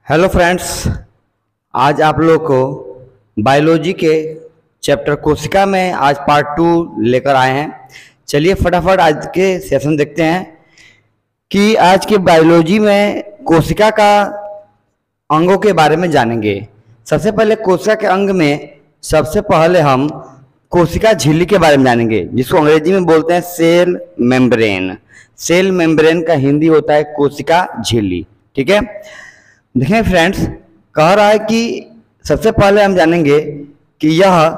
Hello friends. आज आप लोग को बायोलॉजी के चैप्टर कोशिका में आज पार्ट 2 लेकर आए हैं। चलिए फटाफट आज के सेशन देखते हैं कि आज के बायोलॉजी में कोशिका का अंगों के बारे में जानेंगे। सबसे पहले कोशिका के अंग में सबसे पहले हम कोशिका झिल्ली के बारे में जानेंगे, जिसको अंग्रेजी में बोलते हैं सेल मेम्ब्रेन। सेल मेम्ब्रेन का हिंदी होता है कोशिका झिल्ली। ठीक है, देखें फ्रेंड्स, कह रहा है कि सबसे पहले हम जानेंगे कि यह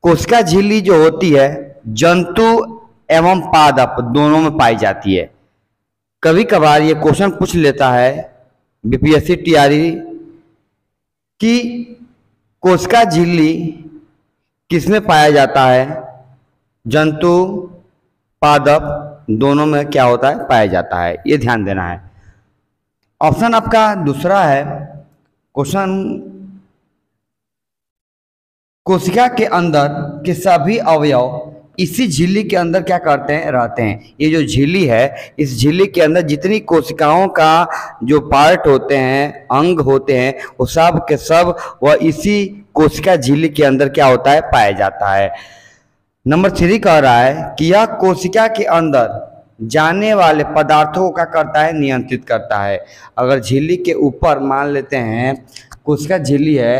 कोशिका झिल्ली जो होती है जंतु एवं पादप दोनों में पाई जाती है। कभी कभार ये क्वेश्चन पूछ लेता है बीपीएससी टीआरई कि कोशिका झिल्ली किसमें पाया जाता है, जंतु पादप दोनों में क्या होता है, पाया जाता है। ये ध्यान देना है। ऑप्शन आपका दूसरा है क्वेश्चन, कोशिका के अंदर के सभी अवयव इसी झिल्ली के अंदर क्या करते हैं, रहते हैं। ये जो झिल्ली है, इस झिल्ली के अंदर जितनी कोशिकाओं का जो पार्ट होते हैं, अंग होते हैं, वो सब के सब वह इसी कोशिका झिल्ली के अंदर क्या होता है, पाया जाता है। नंबर 3 कह रहा है कि यह कोशिका के अंदर जाने वाले पदार्थों को क्या करता है, नियंत्रित करता है। अगर झिल्ली के ऊपर मान लेते हैं कोशिका झिल्ली है,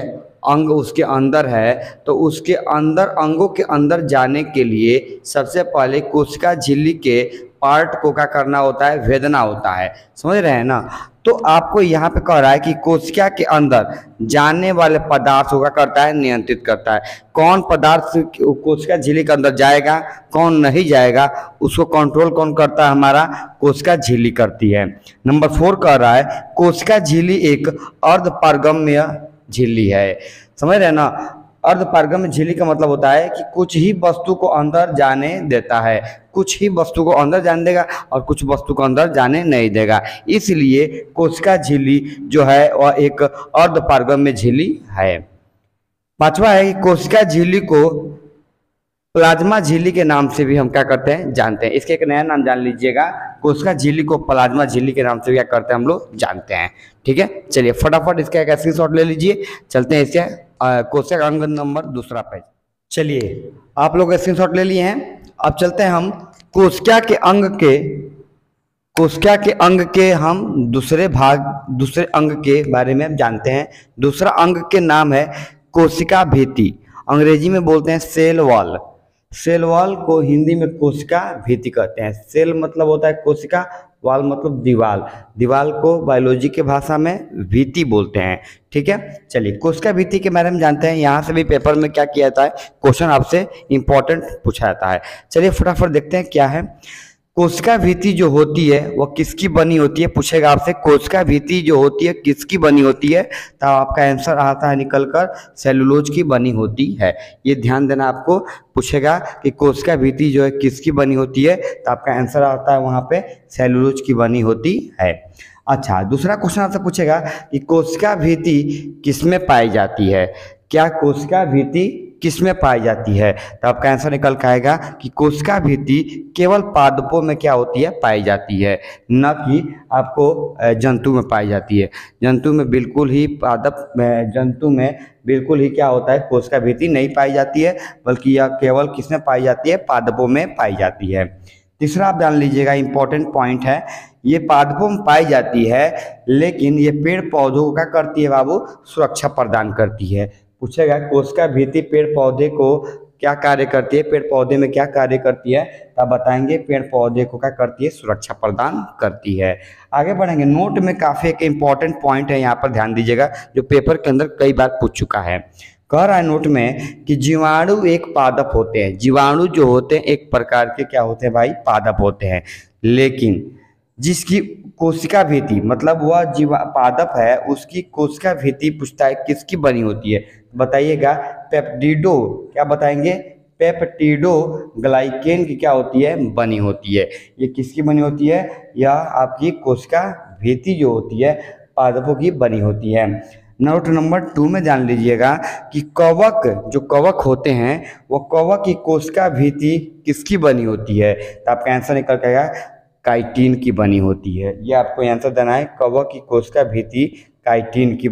अंग उसके अंदर है, तो उसके अंदर अंगों के अंदर जाने के लिए सबसे पहले कोशिका झिल्ली के पार्ट को क्या करना होता है, भेदना होता है। समझ रहे हैं ना। तो आपको यहाँ पे कह रहा है कि कोशिका के अंदर जाने वाले पदार्थ को क्या करता है, नियंत्रित करता है। कौन पदार्थ कोशिका झिल्ली के अंदर जाएगा, कौन नहीं जाएगा, उसको कंट्रोल कौन करता है, हमारा कोशिका झिल्ली करती है। नंबर 4 कह रहा है कोशिका झिल्ली एक अर्धपारगम्य झिल्ली है। समझ रहे हैं ना। अर्धपारगम्य झिल्ली का मतलब होता है कि कुछ ही वस्तु को अंदर जाने देता है, कुछ ही वस्तु को अंदर जाने देगा और कुछ वस्तु को अंदर जाने नहीं देगा। इसलिए कोशिका झिल्ली जो है वह एक अर्धपारगम्य झिल्ली है। 5वां है कि कोशिका झिल्ली को प्लाज्मा झिल्ली के नाम से भी हम क्या करते हैं, जानते हैं। इसके एक नया नाम जान लीजिएगा, कोशिका झिल्ली को प्लाज्मा झिल्ली के नाम से क्या करते हैं, हम लोग जानते हैं। ठीक है, चलिए फटाफट इसका एक स्क्रीनशॉट ले लीजिए। चलते हैं इसके कोशिका अंग नंबर दूसरा पेज। चलिए आप लोग स्क्रीनशॉट ले लिए हैं। अब चलते हैं हम कोशिका के अंग के हम दूसरे अंग के बारे में हम जानते हैं। दूसरा अंग के नाम है कोशिका भित्ति, अंग्रेजी में बोलते हैं सेल वॉल। सेल वॉल को हिंदी में कोशिका भित्ति कहते हैं। सेल मतलब होता है कोशिका, वॉल मतलब दीवाल। दीवाल को बायोलॉजी के भाषा में भित्ति बोलते हैं। ठीक है, चलिए कोशिका भित्ति के बारे में जानते हैं। यहाँ से भी पेपर में क्या किया जाता है, क्वेश्चन आपसे इंपॉर्टेंट पूछा जाता है। चलिए फटाफट देखते हैं क्या है। कोशिका भित्ति जो होती है वह किसकी बनी होती है, पूछेगा आपसे कोशिका भित्ति जो होती है किसकी बनी होती है, तो आपका आंसर आता है निकलकर सेलुलोज की बनी होती है। ये ध्यान देना, आपको पूछेगा कि कोशिका भित्ति जो है किसकी बनी होती है, तो आपका आंसर आता है वहाँ पे सेलुलोज की बनी होती है। अच्छा, दूसरा क्वेश्चन आपसे पूछेगा कि कोशिका भित्ति किसमें पाई जाती है। क्या कोशिका भित्ति किसमें पाई जाती है, तो आपका आंसर निकल के आएगा कि कोशिका भित्ति केवल पादपों में क्या होती है, पाई जाती है, न कि आपको जंतु में पाई जाती है। जंतु में बिल्कुल ही जंतु में बिल्कुल ही क्या होता है, कोशिका भित्ति नहीं पाई जाती है, बल्कि यह केवल किसमें पाई जाती है, पादपों में पाई जाती है। तीसरा आप जान लीजिएगा, इंपॉर्टेंट पॉइंट है, ये पादपों में पाई जाती है, लेकिन ये पेड़ पौधों को क्या करती है बाबू, सुरक्षा प्रदान करती है। पूछेगा कोशिका भित्ति पेड़ पौधे को क्या कार्य करती है, पेड़ पौधे में क्या कार्य करती है, तब बताएंगे पेड़ पौधे को क्या करती है, सुरक्षा प्रदान करती है। आगे बढ़ेंगे, नोट में काफी एक इंपॉर्टेंट पॉइंट है, यहाँ पर ध्यान दीजिएगा, जो पेपर के अंदर कई बार पूछ चुका है। कह रहा है नोट में कि जीवाणु एक पादप होते हैं। जीवाणु जो होते हैं एक प्रकार के क्या होते हैं भाई, पादप होते हैं, लेकिन जिसकी कोशिका भित्ति मतलब वह पादप है, उसकी कोशिका भित्ति पूछता है किसकी बनी होती है, बताइएगा पेप्टिडो, क्या बताएंगे, पेप्टिडो ग्लाइकेन की क्या होती है, बनी होती है। ये किसकी बनी होती है, यह आपकी कोशिका भित्ति जो होती है पादपों की बनी होती है। नोट नंबर 2 में जान लीजिएगा कि कवक, जो कवक होते हैं वो कवक की कोशिका भित्ति किसकी बनी होती है, तो आपका आंसर निकल के आएगा काइटिन की बनी होती है। ये आपको आंसर देना है, कवक की कोशिका भित्ति काइटिन की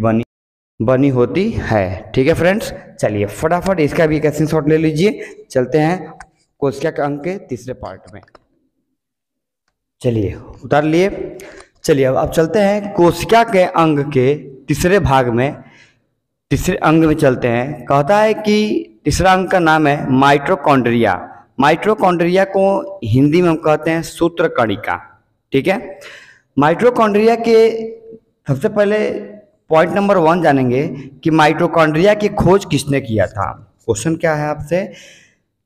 बनी होती है। ठीक है फ्रेंड्स, चलिए फटाफट इसका भी एक स्क्रीनशॉट ले लीजिए। चलते हैं कोशिका के अंग के तीसरे पार्ट में। चलिए उतार लिए। चलिए अब चलते हैं कोशिका के अंग के तीसरे भाग में, तीसरे अंग में चलते हैं। कहता है कि तीसरा अंग का नाम है माइटोकॉन्ड्रिया। माइटोकॉन्ड्रिया को हिंदी में हम कहते हैं सूत्रकणिका। ठीक है, माइटोकॉन्ड्रिया के सबसे पहले पॉइंट नंबर 1 जानेंगे कि माइटोकॉन्ड्रिया की खोज किसने किया था। क्वेश्चन क्या है आपसे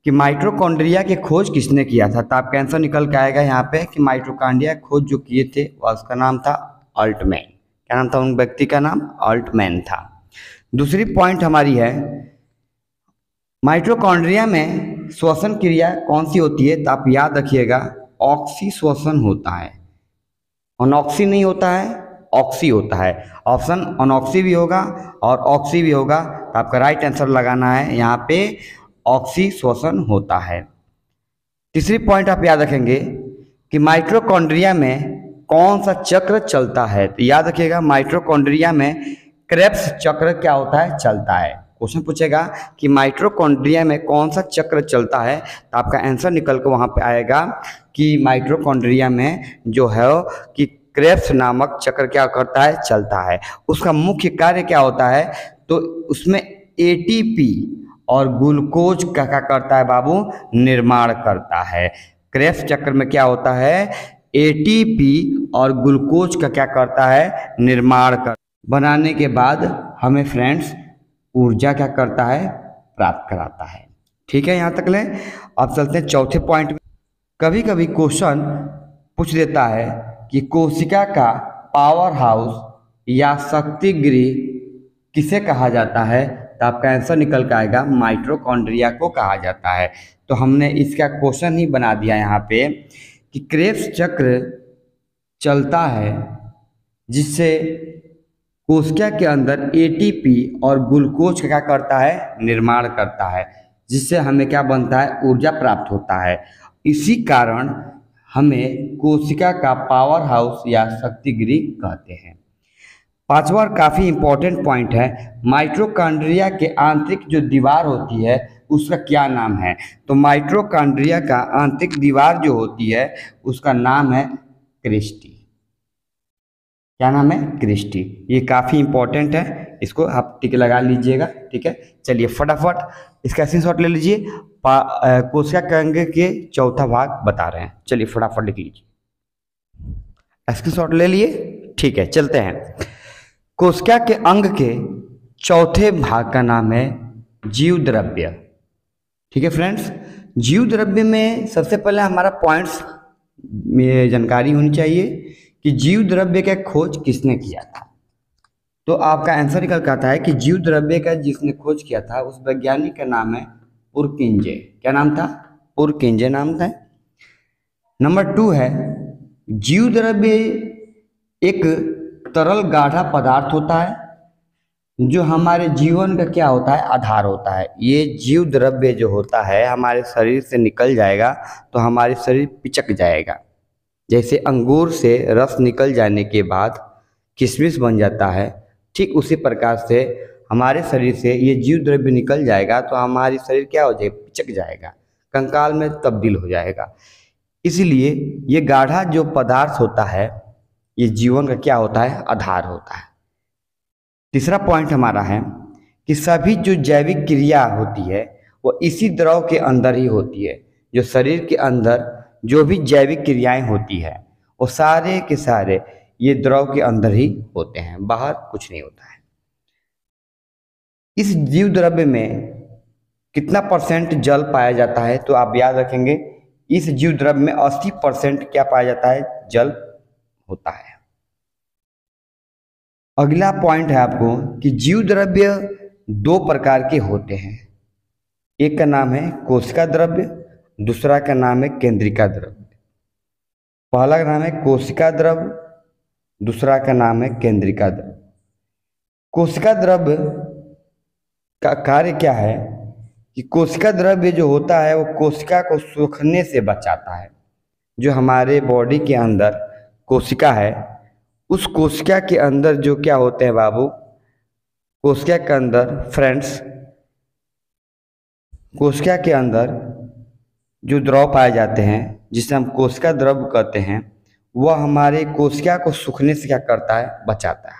कि माइटोकॉन्ड्रिया की खोज किसने किया था, तो आपका आंसर निकल के आएगा यहाँ पे कि माइटोकॉन्ड्रिया खोज जो किए थे उसका नाम था अल्टमैन। क्या नाम था उन व्यक्ति का नाम? अल्टमैन था। दूसरी पॉइंट हमारी है माइटोकॉन्ड्रिया में श्वसन क्रिया कौन सी होती है, तो आप याद रखिएगा ऑक्सी श्वसन होता है, अनॉक्सी नहीं होता है, ऑक्सी होता है। ऑप्शन अनॉक्सी भी होगा और ऑक्सी भी होगा, तो आपका राइट आंसर लगाना है यहाँ पे ऑक्सी श्वसन होता है। तीसरी पॉइंट आप याद रखेंगे कि माइटोकॉन्ड्रिया में कौन सा चक्र चलता है, तो याद रखिएगा माइटोकॉन्ड्रिया में क्रेब्स चक्र क्या होता है? चलता है। क्वेश्चन पूछेगा कि माइटोकॉन्ड्रिया में कौन सा चक्र चलता है, तो आपका आंसर निकल कर वहाँ पे आएगा कि माइटोकॉन्ड्रिया में जो है कि क्रेब्स नामक चक्र क्या करता है? चलता है। उसका मुख्य कार्य क्या होता है, तो उसमें एटीपी और ग्लूकोज का क्या करता है बाबू? निर्माण करता है। क्रेब्स चक्र में क्या होता है? एटीपी और ग्लूकोज का क्या करता है? निर्माण कर बनाने के बाद हमें फ्रेंड्स ऊर्जा क्या करता है? प्राप्त कराता है। ठीक है, यहाँ तक ले। अब चलते हैं चौथे पॉइंट में। कभी कभी क्वेश्चन पूछ देता है कि कोशिका का पावर हाउस या शक्ति गृह किसे कहा जाता है, तो आपका आंसर निकल के आएगा माइटोकॉन्ड्रिया को कहा जाता है। तो हमने इसका क्वेश्चन ही बना दिया यहाँ पे कि क्रेब्स चक्र चलता है जिससे कोशिका के अंदर एटीपी और ग्लूकोज का क्या करता है? निर्माण करता है, जिससे हमें क्या बनता है? ऊर्जा प्राप्त होता है। इसी कारण हमें कोशिका का पावर हाउस या शक्ति गृह कहते हैं। पांचवा और काफ़ी इंपॉर्टेंट पॉइंट है, माइटोकॉन्ड्रिया के आंतरिक जो दीवार होती है उसका क्या नाम है, तो माइटोकॉन्ड्रिया का आंतरिक दीवार जो होती है उसका नाम है क्रिस्टी। क्या नाम है? क्रिस्टी। ये काफ़ी इंपॉर्टेंट है, इसको आप टिक लगा लीजिएगा। ठीक है, चलिए फटाफट इसका स्क्रीनशॉट ले लीजिए। कोशिका के अंग के चौथा भाग बता रहे हैं, चलिए फटाफट लिख लीजिए। स्क्रीनशॉट ले लिए? ठीक है, चलते हैं। कोशिका के अंग के चौथे भाग का नाम है जीव द्रव्य। ठीक है फ्रेंड्स, जीव द्रव्य में सबसे पहले हमारा पॉइंट्स में जानकारी होनी चाहिए कि जीव द्रव्य का खोज किसने किया था। तो आपका आंसर निकल कर आता है कि जीव द्रव्य का जिसने खोज किया था उस वैज्ञानिक का नाम है पुरकिंजे। क्या नाम था? पुरकिंजे नाम था। नंबर 2 है जीव द्रव्य एक तरल गाढ़ा पदार्थ होता है जो हमारे जीवन का क्या होता है? आधार होता है। ये जीव द्रव्य जो होता है हमारे शरीर से निकल जाएगा तो हमारे शरीर पिचक जाएगा। जैसे अंगूर से रस निकल जाने के बाद किशमिश बन जाता है, ठीक उसी प्रकार से हमारे शरीर से ये जीव द्रव्य निकल जाएगा तो हमारी शरीर क्या हो जाएगा? पिचक जाएगा, कंकाल में तब्दील हो जाएगा। इसलिए ये गाढ़ा जो पदार्थ होता है ये जीवन का क्या होता है? आधार होता है। तीसरा पॉइंट हमारा है कि सभी जो जैविक क्रिया होती है वो इसी द्रव के अंदर ही होती है। जो शरीर के अंदर जो भी जैविक क्रियाएं होती है वो सारे के सारे ये द्रव के अंदर ही होते हैं, बाहर कुछ नहीं होता है। इस जीव द्रव्य में कितना % जल पाया जाता है, तो आप याद रखेंगे इस जीव द्रव्य में 80% क्या पाया जाता है? जल होता है। अगला पॉइंट है आपको कि जीव द्रव्य 2 प्रकार के होते हैं। एक का नाम है कोशिका द्रव्य, दूसरा का नाम है केंद्रिका द्रव्य। पहला का नाम है कोशिका द्रव्य, दूसरा का नाम है केंद्रिका द्रव्य। कोशिका द्रव्य का कार्य क्या है कि कोशिका द्रव्य जो होता है वो कोशिका को सूखने से बचाता है। जो हमारे बॉडी के अंदर कोशिका है उस कोशिका के अंदर जो क्या होते हैं बाबू, कोशिका के अंदर फ्रेंड्स, कोशिका के अंदर जो द्रव पाए जाते हैं जिसे हम कोशिका द्रव कहते हैं, वह हमारे कोशिका को सूखने से क्या करता है, बचाता है।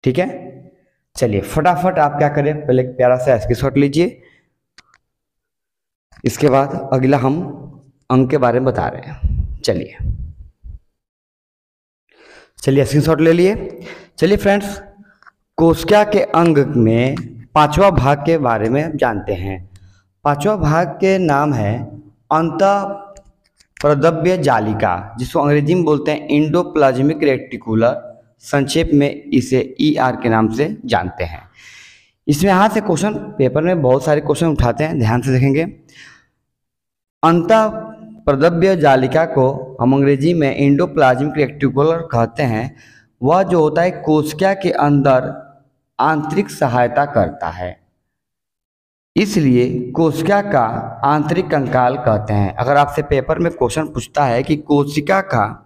ठीक है, चलिए फटाफट आप क्या करें, पहले एक प्यारा सा स्क्रीनशॉट लीजिए, इसके बाद अगला हम अंक के बारे में बता रहे हैं। चलिए स्क्रीनशॉट ले लिए। चलिए फ्रेंड्स, कोशिका के अंग में पांचवा भाग के बारे में जानते हैं। पांचवा भाग के नाम है अंतःप्रद्रव्य जालिका, जिसको अंग्रेजी में बोलते हैं एंडोप्लाज्मिक रेटिकुलर, संक्षेप में इसे ER के नाम से जानते हैं। इसमें यहाँ से क्वेश्चन पेपर में बहुत सारे क्वेश्चन उठाते हैं, ध्यान से देखेंगे। अंतःप्रद्रव्य जालिका को हम अंग्रेजी में एंडोप्लाज्मिक रेटिकुलर कहते हैं। वह जो होता है कोशिका के अंदर आंतरिक सहायता करता है, इसलिए कोशिका का आंतरिक कंकाल कहते हैं। अगर आपसे पेपर में क्वेश्चन पूछता है कि कोशिका का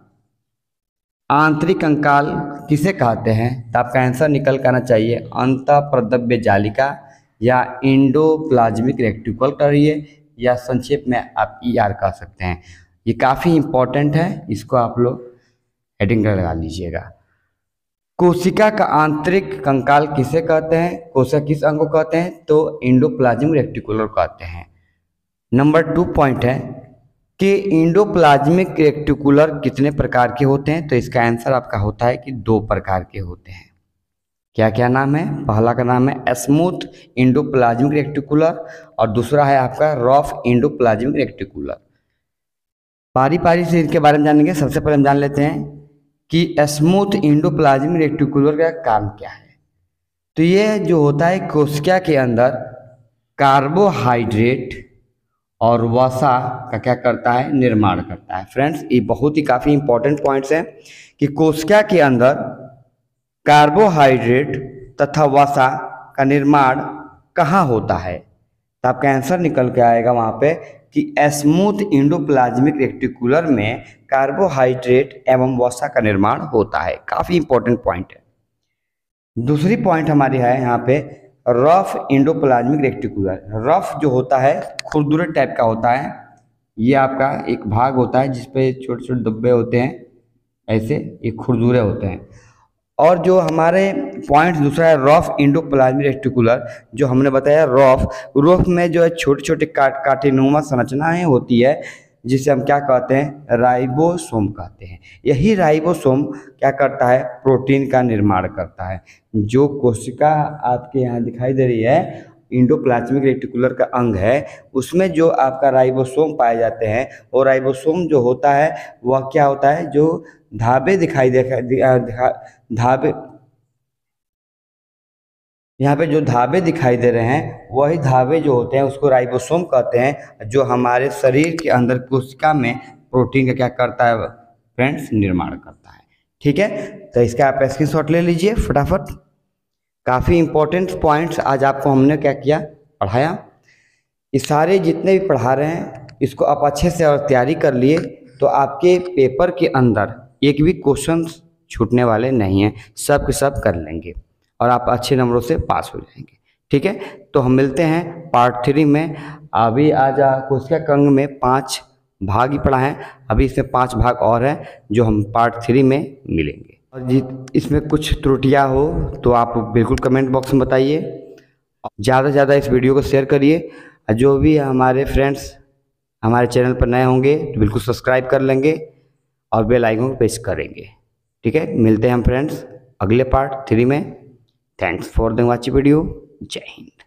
आंतरिक कंकाल किसे कहते हैं, तो आपका आंसर निकल कर आना चाहिए अंतःप्रद्रव्य जालिका या एंडोप्लाज्मिक रेटिकुलर करिए, या संक्षेप में आप ER कह सकते हैं। ये काफ़ी इंपॉर्टेंट है, इसको आप लोग हेडिंग लगा लीजिएगा। कोशिका का आंतरिक कंकाल किसे कहते हैं, कोशिका किस अंग को कहते हैं, तो एंडोप्लाज्मिक रेटिकुलर कहते हैं। नंबर 2 पॉइंट है कि एंडोप्लाज्मिक रेटिकुलर कितने प्रकार के होते हैं, तो इसका आंसर आपका होता है कि 2 प्रकार के होते हैं। क्या क्या नाम है, पहला का नाम है स्मूथ एंडोप्लाज्मिक रेटिकुलर और दूसरा है आपका रफ एंडोप्लाज्मिक रेटिकुलर। पारी पारी से इनके बारे में जानेंगे। सबसे पहले हम जान लेते हैं कि स्मूथ एंडोप्लाज्मिक रेटिकुलर का काम क्या है। तो ये जो होता है कोशिका के अंदर कार्बोहाइड्रेट और वसा का क्या करता है, निर्माण करता है। फ्रेंड्स, ये बहुत ही काफ़ी इंपॉर्टेंट पॉइंट्स हैं कि कोशिका के अंदर कार्बोहाइड्रेट तथा वसा का निर्माण कहाँ होता है, तो आपका आंसर निकल के आएगा वहाँ पे कि स्मूथ एंडोप्लाज्मिक रेटिकुलर में कार्बोहाइड्रेट एवं वसा का निर्माण होता है। काफ़ी इंपॉर्टेंट पॉइंट है। दूसरी पॉइंट हमारी है यहाँ पे रफ एंडोप्लाज्मिक रेटिकुलर। रफ जो होता है खुरदुरे टाइप का होता है, ये आपका एक भाग होता है जिसपे छोटे छोटे धब्बे होते हैं, ऐसे ये खुरदुरे होते हैं। और जो हमारे पॉइंट दूसरा है रफ एंडोप्लाज्मिक रेटिकुलर, जो हमने बताया रफ में जो है छोटे छोटे कांटेनुमा संरचनाएं होती है, जिसे हम क्या कहते हैं, राइबोसोम कहते हैं। यही राइबोसोम क्या करता है, प्रोटीन का निर्माण करता है। जो कोशिका आपके यहाँ दिखाई दे रही है एंडोप्लाज्मिक रेटिकुलर का अंग है, उसमें जो आपका राइबोसोम पाए जाते हैं, और राइबोसोम जो होता है वह क्या होता है, जो धाबे दिखाई दे धाबे, यहाँ पे जो धाबे दिखाई दे रहे हैं वही धाबे जो होते हैं उसको राइबोसोम कहते हैं, जो हमारे शरीर के अंदर कोशिका में प्रोटीन का क्या करता है फ्रेंड्स, निर्माण करता है। ठीक है, तो इसका आप स्क्रीनशॉट ले लीजिए फटाफट। काफ़ी इंपॉर्टेंट पॉइंट्स आज आपको हमने क्या किया, पढ़ाया। ये सारे जितने भी पढ़ा रहे हैं इसको आप अच्छे से और तैयारी कर लिए तो आपके पेपर के अंदर एक भी क्वेश्चन छूटने वाले नहीं हैं, सब के सब कर लेंगे और आप अच्छे नंबरों से पास हो जाएंगे। ठीक है, तो हम मिलते हैं पार्ट 3 में। अभी आज कोशिका के अंग में 5 भाग ही पढ़ा है, अभी इसमें 5 भाग और हैं जो हम पार्ट 3 में मिलेंगे। और इसमें कुछ त्रुटियां हो तो आप बिल्कुल कमेंट बॉक्स में बताइए। ज़्यादा से ज़्यादा इस वीडियो को शेयर करिए। जो भी हमारे फ्रेंड्स हमारे चैनल पर नए होंगे तो बिल्कुल सब्सक्राइब कर लेंगे और बेल आइकन को प्रेस करेंगे। ठीक है, मिलते हैं हम फ्रेंड्स अगले पार्ट 3 में। Thanks for the watching video. जय हिंद।